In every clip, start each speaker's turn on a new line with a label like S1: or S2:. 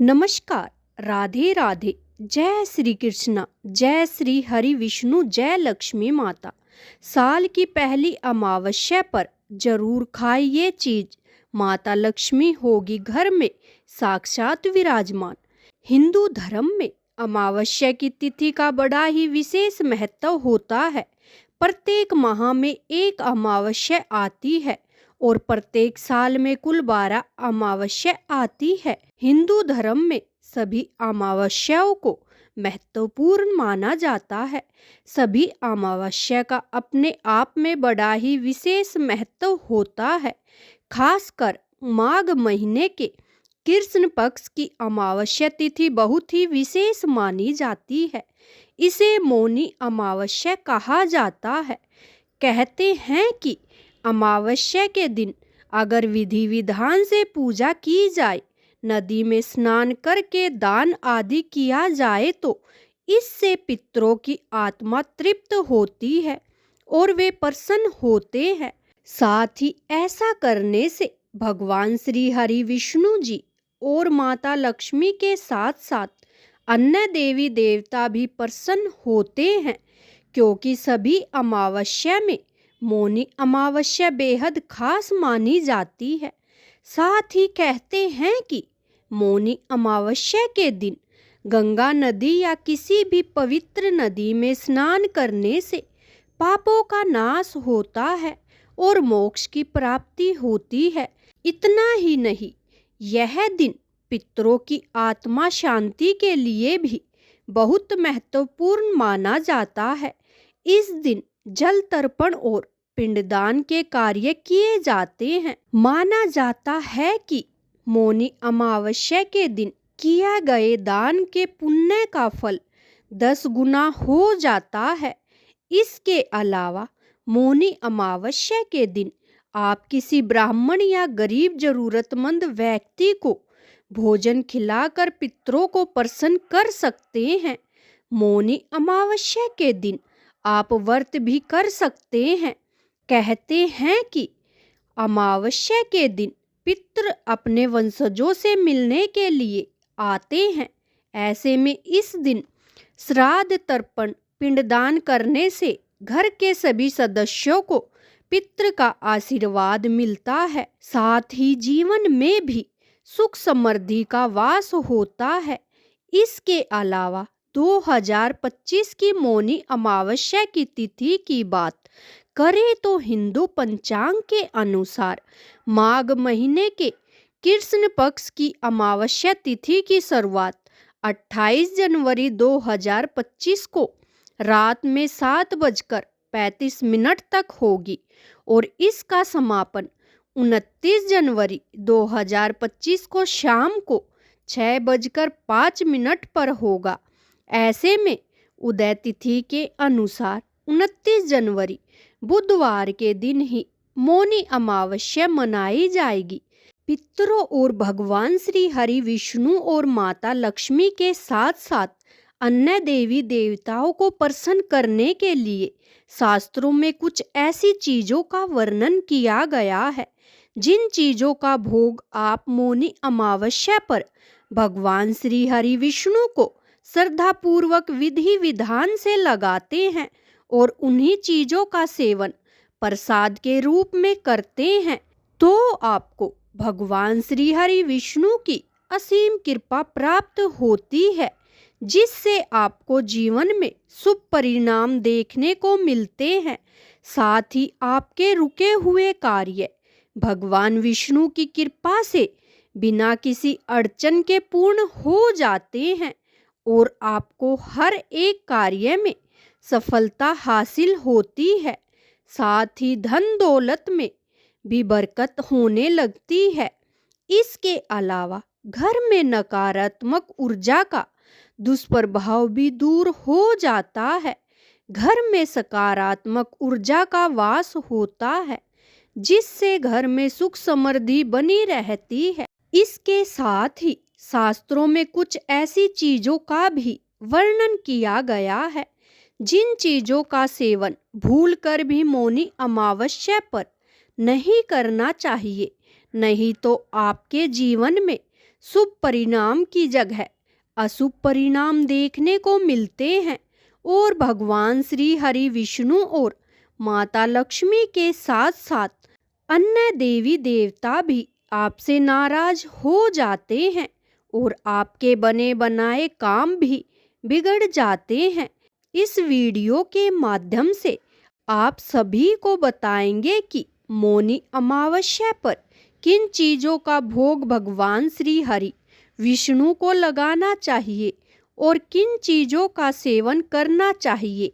S1: नमस्कार। राधे राधे। जय श्री कृष्णा, जय श्री हरि विष्णु, जय लक्ष्मी माता। साल की पहली अमावस्या पर जरूर खाइए चीज, माता लक्ष्मी होगी घर में साक्षात विराजमान। हिंदू धर्म में अमावस्या की तिथि का बड़ा ही विशेष महत्व होता है। प्रत्येक माह में एक अमावस्या आती है और प्रत्येक साल में कुल 12 अमावस्या आती है। हिंदू धर्म में सभी अमावस्याओं को महत्वपूर्ण माना जाता है। सभी अमावस्या का अपने आप में बड़ा ही विशेष महत्व होता है। खासकर माघ महीने के कृष्ण पक्ष की अमावस्या तिथि बहुत ही विशेष मानी जाती है। इसे मौनी अमावस्या कहा जाता है। कहते हैं कि अमावस्या के दिन अगर विधि विधान से पूजा की जाए, नदी में स्नान करके दान आदि किया जाए तो इससे पितरों की आत्मा तृप्त होती है और वे प्रसन्न होते हैं। साथ ही ऐसा करने से भगवान श्री हरि विष्णु जी और माता लक्ष्मी के साथ साथ अन्य देवी देवता भी प्रसन्न होते हैं, क्योंकि सभी अमावस्या में मौनी अमावस्या बेहद खास मानी जाती है। साथ ही कहते हैं कि मौनी अमावस्या के दिन गंगा नदी या किसी भी पवित्र नदी में स्नान करने से पापों का नाश होता है और मोक्ष की प्राप्ति होती है। इतना ही नहीं, यह दिन पितरों की आत्मा शांति के लिए भी बहुत महत्वपूर्ण माना जाता है। इस दिन जल तर्पण और पिंडदान के कार्य किए जाते हैं। माना जाता है कि मौनी अमावस्या के दिन किया गए दान के पुण्य का फल 10 गुना हो जाता है। इसके अलावा मौनी अमावस्या के दिन आप किसी ब्राह्मण या गरीब जरूरतमंद व्यक्ति को भोजन खिलाकर पितरों को प्रसन्न कर सकते हैं। मौनी अमावस्या के दिन आप व्रत भी कर सकते हैं। कहते हैं कि अमावस्या के दिन पितृ अपने वंशजों से मिलने के लिए आते हैं। ऐसे में इस दिन श्राद्ध तर्पण पिंडदान करने से घर के सभी सदस्यों को पितृ का आशीर्वाद मिलता है। साथ ही जीवन में भी सुख समृद्धि का वास होता है। इसके अलावा 2025 की मौनी अमावस्या की तिथि की बात करें तो हिंदू पंचांग के अनुसार माघ महीने के कृष्ण पक्ष की अमावस्या तिथि की शुरुआत 28 जनवरी 2025 को रात में 7:35 तक होगी और इसका समापन 29 जनवरी 2025 को शाम को 6:05 पर होगा। ऐसे में उदय तिथि के अनुसार 29 जनवरी बुधवार के दिन ही मौनी अमावस्या मनाई जाएगी। पितरों और भगवान श्री हरि विष्णु और माता लक्ष्मी के साथ साथ अन्य देवी देवताओं को प्रसन्न करने के लिए शास्त्रों में कुछ ऐसी चीजों का वर्णन किया गया है जिन चीजों का भोग आप मौनी अमावस्या पर भगवान श्री हरि विष्णु को श्रद्धापूर्वक विधि विधान से लगाते हैं और उन्हीं चीजों का सेवन प्रसाद के रूप में करते हैं तो आपको भगवान श्री हरि विष्णु की असीम कृपा प्राप्त होती है, जिससे आपको जीवन में शुभ परिणाम देखने को मिलते हैं। साथ ही आपके रुके हुए कार्य भगवान विष्णु की कृपा से बिना किसी अड़चन के पूर्ण हो जाते हैं और आपको हर एक कार्य में सफलता हासिल होती है। साथ ही धन दौलत में भी बरकत होने लगती है। इसके अलावा घर में नकारात्मक ऊर्जा का दुष्प्रभाव भी दूर हो जाता है। घर में सकारात्मक ऊर्जा का वास होता है, जिससे घर में सुख समृद्धि बनी रहती है। इसके साथ ही शास्त्रों में कुछ ऐसी चीजों का भी वर्णन किया गया है जिन चीजों का सेवन भूलकर भी मौनी अमावस्या पर नहीं करना चाहिए, नहीं तो आपके जीवन में शुभ परिणाम की जगह अशुभ परिणाम देखने को मिलते हैं और भगवान श्री हरि विष्णु और माता लक्ष्मी के साथ साथ अन्य देवी देवता भी आपसे नाराज हो जाते हैं और आपके बने बनाए काम भी बिगड़ जाते हैं। इस वीडियो के माध्यम से आप सभी को बताएंगे कि मौनी अमावस्या पर किन चीज़ों का भोग भगवान श्री हरि विष्णु को लगाना चाहिए और किन चीज़ों का सेवन करना चाहिए।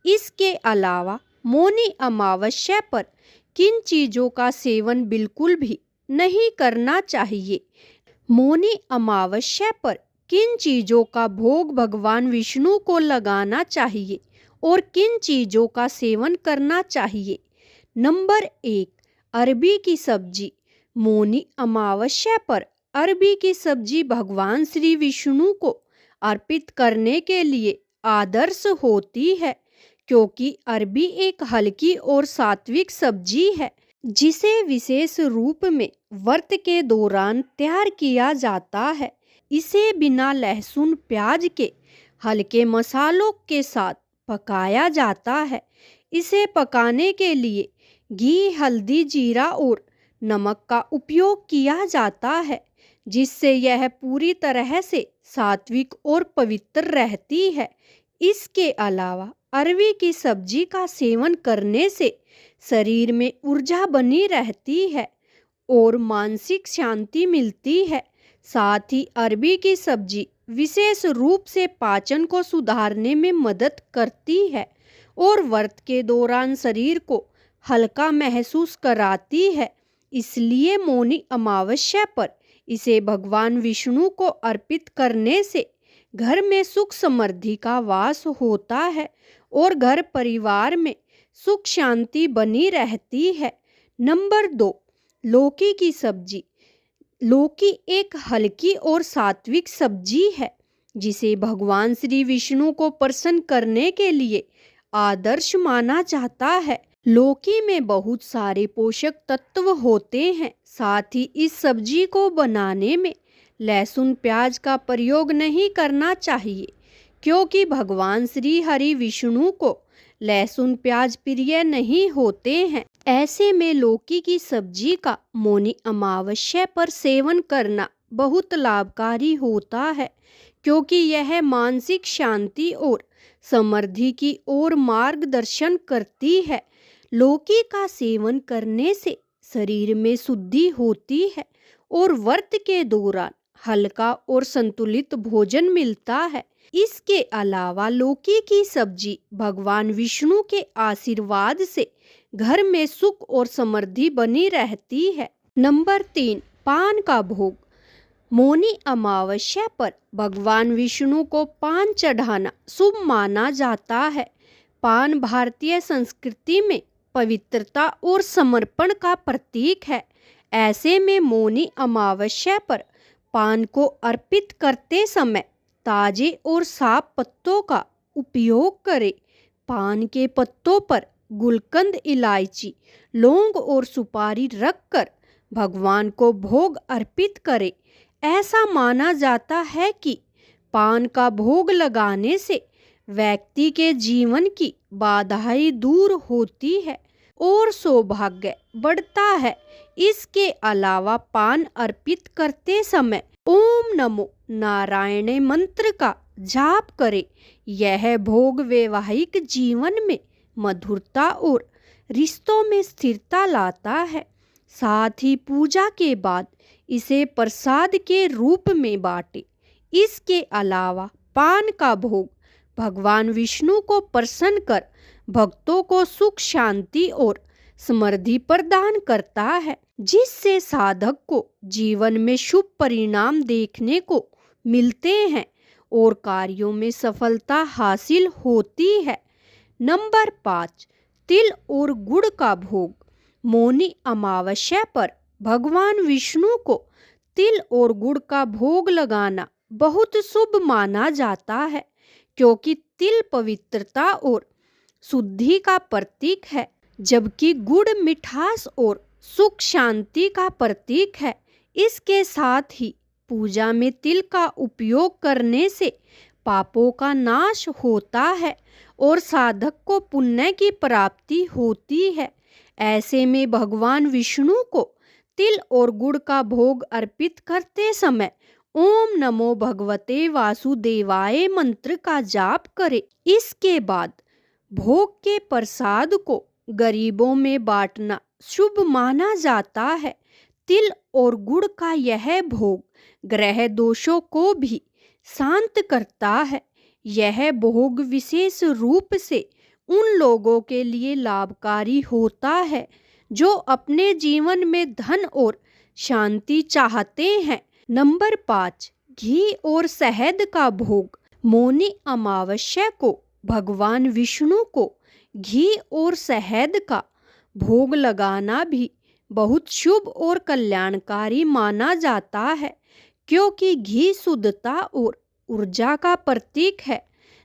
S1: इसके अलावा मौनी अमावस्या पर किन चीज़ों का सेवन बिल्कुल भी नहीं करना चाहिए। मौनी अमावस्या पर किन चीज़ों का भोग भगवान विष्णु को लगाना चाहिए और किन चीज़ों का सेवन करना चाहिए। नंबर 1, अरबी की सब्जी। मौनी अमावस्या पर अरबी की सब्जी भगवान श्री विष्णु को अर्पित करने के लिए आदर्श होती है, क्योंकि अरबी एक हल्की और सात्विक सब्जी है जिसे विशेष रूप में व्रत के दौरान तैयार किया जाता है। इसे बिना लहसुन प्याज के हल्के मसालों के साथ पकाया जाता है। इसे पकाने के लिए घी, हल्दी, जीरा और नमक का उपयोग किया जाता है, जिससे यह पूरी तरह से सात्विक और पवित्र रहती है। इसके अलावा अरबी की सब्जी का सेवन करने से शरीर में ऊर्जा बनी रहती है और मानसिक शांति मिलती है। साथ ही अरबी की सब्जी विशेष रूप से पाचन को सुधारने में मदद करती है और व्रत के दौरान शरीर को हल्का महसूस कराती है। इसलिए मौनी अमावस्या पर इसे भगवान विष्णु को अर्पित करने से घर में सुख समृद्धि का वास होता है और घर परिवार में सुख शांति बनी रहती है। नंबर 2, लौकी की सब्जी। लौकी एक हल्की और सात्विक सब्जी है जिसे भगवान श्री विष्णु को प्रसन्न करने के लिए आदर्श माना जाता है। लौकी में बहुत सारे पोषक तत्व होते हैं। साथ ही इस सब्जी को बनाने में लहसुन प्याज का प्रयोग नहीं करना चाहिए, क्योंकि भगवान श्री हरि विष्णु को लहसुन प्याज प्रिय नहीं होते हैं। ऐसे में लौकी की सब्जी का मौनी अमावस्या पर सेवन करना बहुत लाभकारी होता है, क्योंकि यह मानसिक शांति और समृद्धि की ओर मार्गदर्शन करती है। लौकी का सेवन करने से शरीर में शुद्धि होती है और व्रत के दौरान हल्का और संतुलित भोजन मिलता है। इसके अलावा लौकी की सब्जी भगवान विष्णु के आशीर्वाद से घर में सुख और समृद्धि बनी रहती है। नंबर 3, पान का भोग। मौनी अमावस्या पर भगवान विष्णु को पान चढ़ाना शुभ माना जाता है। पान भारतीय संस्कृति में पवित्रता और समर्पण का प्रतीक है। ऐसे में मौनी अमावस्या पर पान को अर्पित करते समय ताजे और साफ पत्तों का उपयोग करें। पान के पत्तों पर गुलकंद, इलायची, लौंग और सुपारी रखकर भगवान को भोग अर्पित करें। ऐसा माना जाता है कि पान का भोग लगाने से व्यक्ति के जीवन की बाधाएं दूर होती है और सौभाग्य बढ़ता है। इसके अलावा पान अर्पित करते समय ओम नमो नारायण मंत्र का जाप करें। यह भोग वैवाहिक जीवन में मधुरता और रिश्तों में स्थिरता लाता है। साथ ही पूजा के बाद इसे प्रसाद के रूप में बांटें। इसके अलावा पान का भोग भगवान विष्णु को प्रसन्न कर भक्तों को सुख, शांति और समृद्धि प्रदान करता है, जिससे साधक को जीवन में शुभ परिणाम देखने को मिलते हैं और कार्यों में सफलता हासिल होती है। नंबर 5, तिल और गुड़ का भोग। मौनी अमावस्या पर भगवान विष्णु को तिल और गुड़ का भोग लगाना बहुत शुभ माना जाता है, क्योंकि तिल पवित्रता और शुद्धि का प्रतीक है, जबकि गुड़ मिठास और सुख शांति का प्रतीक है। इसके साथ ही पूजा में तिल का उपयोग करने से पापों का नाश होता है और साधक को पुण्य की प्राप्ति होती है। ऐसे में भगवान विष्णु को तिल और गुड़ का भोग अर्पित करते समय ओम नमो भगवते वासुदेवाय मंत्र का जाप करें। इसके बाद भोग के प्रसाद को गरीबों में बांटना शुभ माना जाता है। तिल और गुड़ का यह भोग ग्रह दोषों को भी शांत करता है। यह भोग विशेष रूप से उन लोगों के लिए लाभकारी होता है जो अपने जीवन में धन और शांति चाहते हैं। नंबर 5, घी और शहद का भोग। मौनी अमावस्या को भगवान विष्णु को घी और शहद का भोग लगाना भी बहुत शुभ और कल्याणकारी माना जाता है, क्योंकि घी शुद्धता और ऊर्जा का प्रतीक है,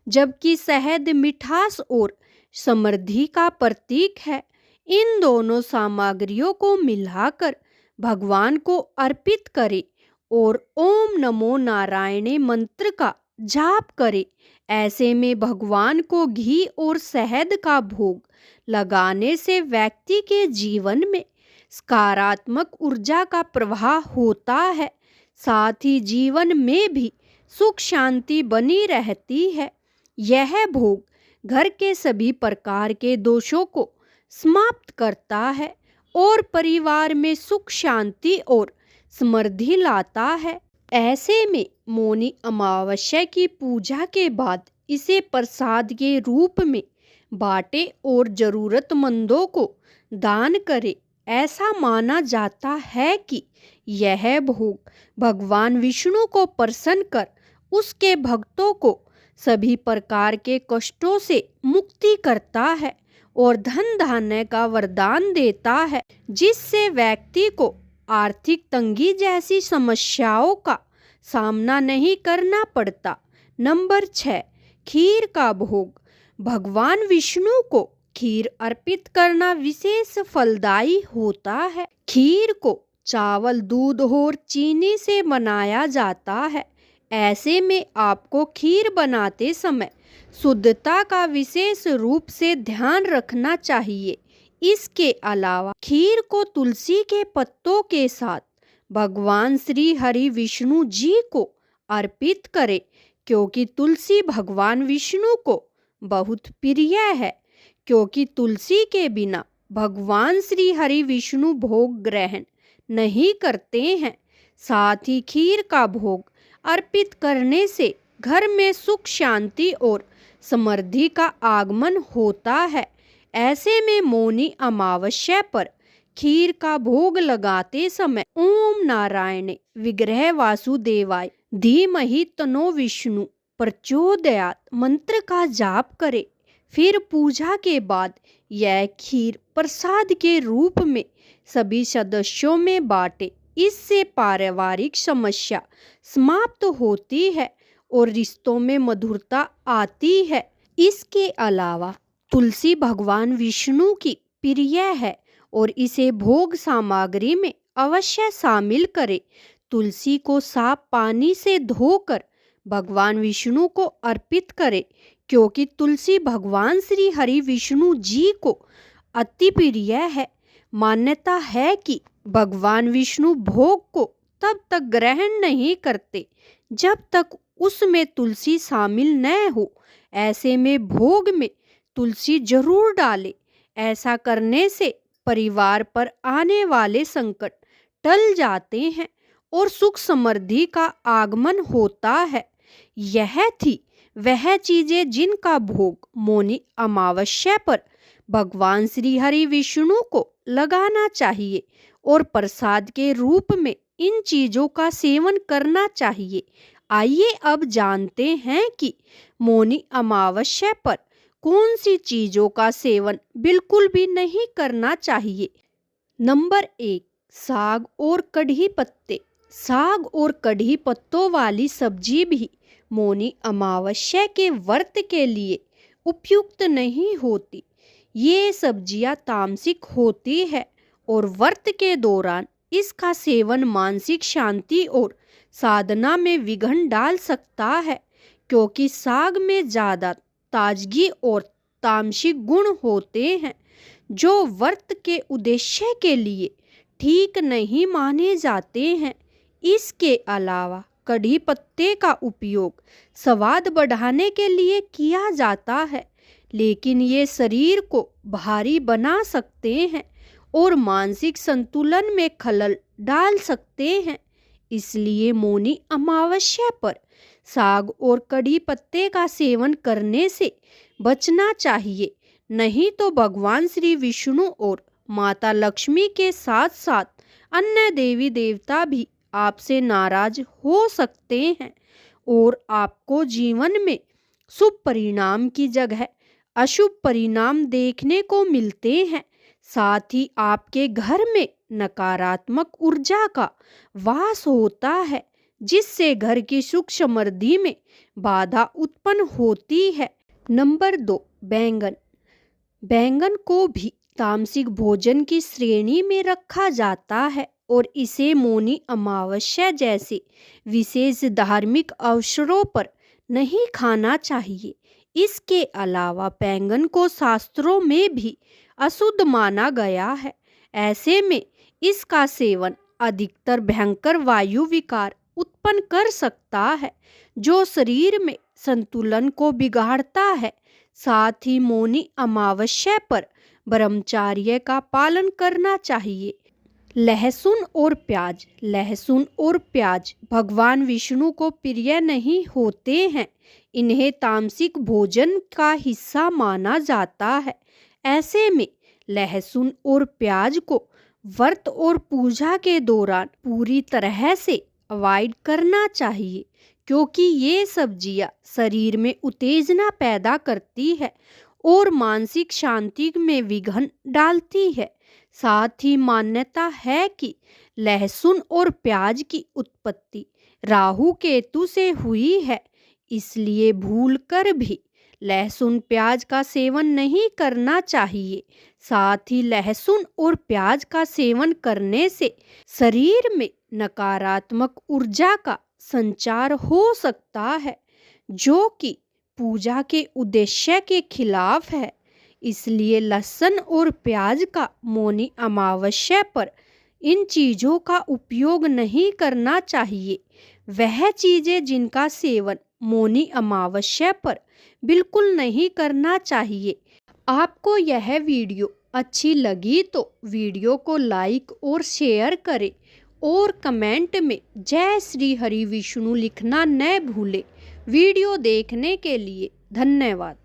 S1: जबकि शहद मिठास और समृद्धि का प्रतीक है। इन दोनों सामग्रियों को मिलाकर भगवान को अर्पित करें और ओम नमो नारायणे मंत्र का जाप करें। ऐसे में भगवान को घी और शहद का भोग लगाने से व्यक्ति के जीवन में सकारात्मक ऊर्जा का प्रवाह होता है, साथ ही जीवन में भी सुख शांति बनी रहती है। यह भोग घर के सभी प्रकार के दोषों को समाप्त करता है और परिवार में सुख शांति और समृद्धि लाता है। ऐसे में मौनी अमावस्या की पूजा के बाद इसे प्रसाद के रूप में बांटे और जरूरतमंदों को दान करे। ऐसा माना जाता है कि यह भोग भगवान विष्णु को प्रसन्न कर उसके भक्तों को सभी प्रकार के कष्टों से मुक्ति करता है और धन धान्य का वरदान देता है, जिससे व्यक्ति को आर्थिक तंगी जैसी समस्याओं का सामना नहीं करना पड़ता। नंबर 6, खीर का भोग। भगवान विष्णु को खीर अर्पित करना विशेष फलदायी होता है। खीर को चावल, दूध और चीनी से बनाया जाता है। ऐसे में आपको खीर बनाते समय शुद्धता का विशेष रूप से ध्यान रखना चाहिए। इसके अलावा खीर को तुलसी के पत्तों के साथ भगवान श्री हरि विष्णु जी को अर्पित करें, क्योंकि तुलसी भगवान विष्णु को बहुत प्रिय है। क्योंकि तुलसी के बिना भगवान श्री हरि विष्णु भोग ग्रहण नहीं करते हैं। साथ ही खीर का भोग अर्पित करने से घर में सुख शांति और समृद्धि का आगमन होता है। ऐसे में मौनी अमावस्या पर खीर का भोग लगाते समय ओम नारायण विग्रह वासुदेवाय धीमहि तन्नो विष्णु प्रचोदयात् मंत्र का जाप करें। फिर पूजा के बाद यह खीर प्रसाद के रूप में सभी सदस्यों में बांटे। इससे पारिवारिक समस्या समाप्त होती है और रिश्तों में मधुरता आती है। इसके अलावा तुलसी भगवान विष्णु की प्रिय है और इसे भोग सामग्री में अवश्य शामिल करें। तुलसी को साफ पानी से धोकर भगवान विष्णु को अर्पित करें, क्योंकि तुलसी भगवान श्री हरि विष्णु जी को अति प्रिय है। मान्यता है कि भगवान विष्णु भोग को तब तक ग्रहण नहीं करते जब तक उसमें तुलसी शामिल न हो। ऐसे में भोग में तुलसी जरूर डालें। ऐसा करने से परिवार पर आने वाले संकट टल जाते हैं और सुख समृद्धि का आगमन होता है। यह थी वह चीजें जिनका भोग मौनी अमावस्या पर भगवान श्री हरि विष्णु को लगाना चाहिए और प्रसाद के रूप में इन चीजों का सेवन करना चाहिए। आइए अब जानते हैं कि मौनी अमावस्या पर कौन सी चीजों का सेवन बिल्कुल भी नहीं करना चाहिए। नंबर 1, साग और कढ़ी पत्ते। साग और कढ़ी पत्तों वाली सब्जी भी मौनी अमावस्या के व्रत के लिए उपयुक्त नहीं होती। ये सब्जियां तामसिक होती है और व्रत के दौरान इसका सेवन मानसिक शांति और साधना में विघ्न डाल सकता है, क्योंकि साग में ज़्यादा ताजगी और तामसिक गुण होते हैं जो व्रत के उद्देश्य के लिए ठीक नहीं माने जाते हैं। इसके अलावा कढ़ी पत्ते का उपयोग स्वाद बढ़ाने के लिए किया जाता है, लेकिन ये शरीर को भारी बना सकते हैं और मानसिक संतुलन में खलल डाल सकते हैं। इसलिए मौनी अमावस्या पर साग और कढ़ी पत्ते का सेवन करने से बचना चाहिए, नहीं तो भगवान श्री विष्णु और माता लक्ष्मी के साथ साथ अन्य देवी देवता भी आपसे नाराज हो सकते हैं और आपको जीवन में शुभ परिणाम की जगह अशुभ परिणाम देखने को मिलते हैं। साथ ही आपके घर में नकारात्मक ऊर्जा का वास होता है, जिससे घर की सुख समृद्धि में बाधा उत्पन्न होती है। नंबर 2, बैंगन। बैंगन को भी तामसिक भोजन की श्रेणी में रखा जाता है और इसे मौनी अमावस्या जैसे विशेष धार्मिक अवसरों पर नहीं खाना चाहिए। इसके अलावा बैंगन को शास्त्रों में भी अशुद्ध माना गया है। ऐसे में इसका सेवन अधिकतर भयंकर वायु विकार उत्पन्न कर सकता है, जो शरीर में संतुलन को बिगाड़ता है। साथ ही मौनी अमावस्या पर ब्रह्मचर्य का पालन करना चाहिए। लहसुन और प्याज। लहसुन और प्याज भगवान विष्णु को प्रिय नहीं होते हैं। इन्हें तामसिक भोजन का हिस्सा माना जाता है। ऐसे में लहसुन और प्याज को व्रत और पूजा के दौरान पूरी तरह से अवॉइड करना चाहिए, क्योंकि ये सब्जियां शरीर में उत्तेजना पैदा करती है और मानसिक शांति में विघ्न डालती है। साथ ही मान्यता है कि लहसुन और प्याज की उत्पत्ति राहु केतु से हुई है, इसलिए भूलकर भी लहसुन प्याज का सेवन नहीं करना चाहिए। साथ ही लहसुन और प्याज का सेवन करने से शरीर में नकारात्मक ऊर्जा का संचार हो सकता है, जो कि पूजा के उद्देश्य के खिलाफ है। इसलिए लहसुन और प्याज का मौनी अमावस्या पर इन चीज़ों का उपयोग नहीं करना चाहिए। वह चीज़ें जिनका सेवन मौनी अमावस्या पर बिल्कुल नहीं करना चाहिए। आपको यह वीडियो अच्छी लगी तो वीडियो को लाइक और शेयर करें और कमेंट में जय श्री हरि विष्णु लिखना न भूलें। वीडियो देखने के लिए धन्यवाद।